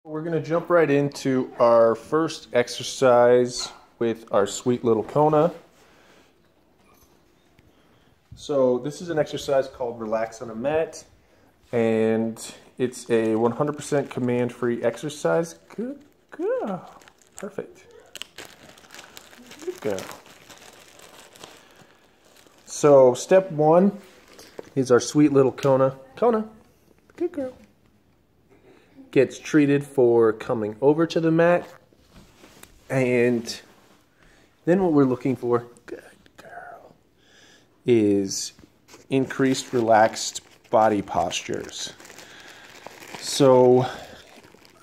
We're going to jump right into our first exercise with our sweet little Khona. So this is an exercise called Relax on a Mat, and it's a 100% command-free exercise. Good girl. Perfect. Good girl. So step one is our sweet little Khona. Khona, good girl. Gets treated for coming over to the mat, and then what we're looking for, good girl, is increased relaxed body postures. So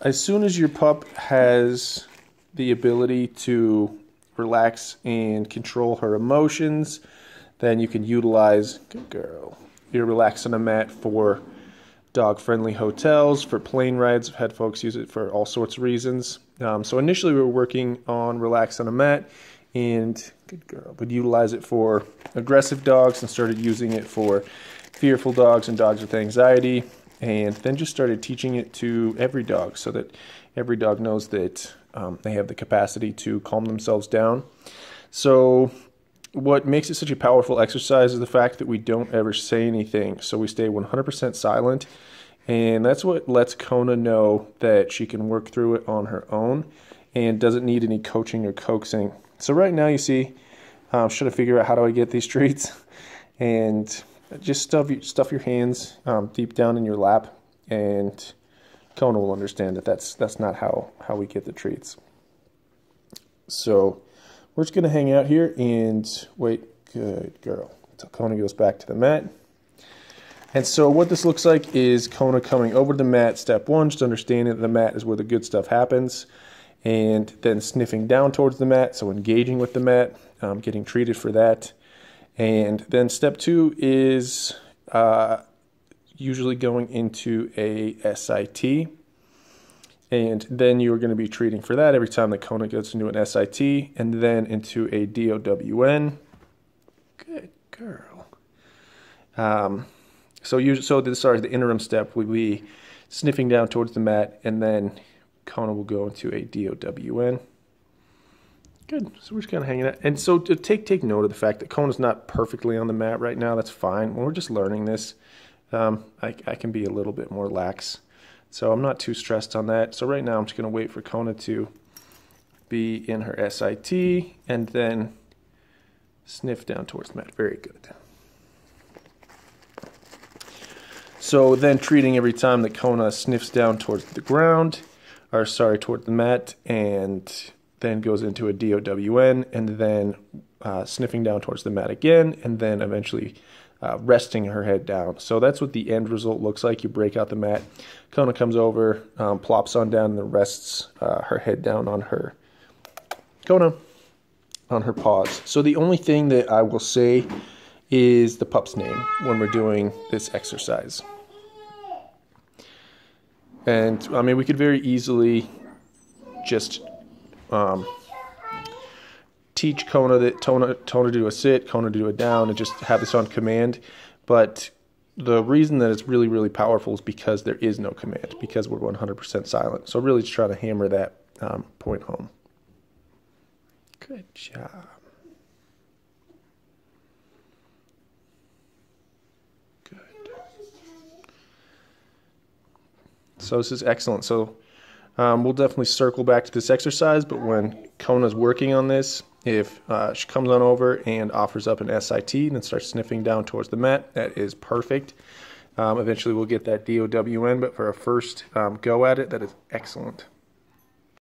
as soon as your pup has the ability to relax and control her emotions, then you can utilize, good girl, your Relax on a Mat for dog-friendly hotels, for plane rides. I've had folks use it for all sorts of reasons. So initially we were working on Relax on a Mat, and good girl, would utilize it for aggressive dogs and started using it for fearful dogs and dogs with anxiety, and then just started teaching it to every dog so that every dog knows that they have the capacity to calm themselves down. So what makes it such a powerful exercise is the fact that we don't ever say anything. So we stay 100% silent, and that's what lets Khona know that she can work through it on her own and doesn't need any coaching or coaxing. So right now you see, should I figure out how do I get these treats? And just stuff your hands deep down in your lap, and Khona will understand that that's not how we get the treats. So we're just going to hang out here and wait. Good girl. So Khona goes back to the mat. And so what this looks like is Khona coming over to the mat, step one, just understanding that the mat is where the good stuff happens, and then sniffing down towards the mat, so engaging with the mat, getting treated for that. And then step two is usually going into a SIT. And then you're going to be treating for that every time that Khona goes into an SIT, and then into a DOWN. Good girl. So the interim step would be sniffing down towards the mat, and then Khona will go into a DOWN. Good. So we're just kind of hanging out. And so to take note of the fact that Khona's not perfectly on the mat right now. That's fine. When we're just learning this, I can be a little bit more lax. So I'm not too stressed on that. So right now I'm just going to wait for Khona to be in her SIT and then sniff down towards the mat. Very good. So then treating every time that Khona sniffs down towards the ground, or sorry, toward the mat, and then goes into a DOWN, and then sniffing down towards the mat again, and then eventually resting her head down. So that's what the end result looks like. You break out the mat, Khona comes over, plops on down, and then rests her head down on her Khona, on her paws. So the only thing that I will say is the pup's name when we're doing this exercise. And I mean, we could very easily just teach Khona that Khona do a sit, Khona do a down, and just have this on command. But the reason that it's really, really powerful is because there is no command, because we're 100% silent. So really just trying to hammer that point home. Good job. Good. So this is excellent. So we'll definitely circle back to this exercise, but when Khona's working on this, if she comes on over and offers up an SIT and then starts sniffing down towards the mat, that is perfect. Eventually we'll get that DOWN, but for a first go at it, that is excellent.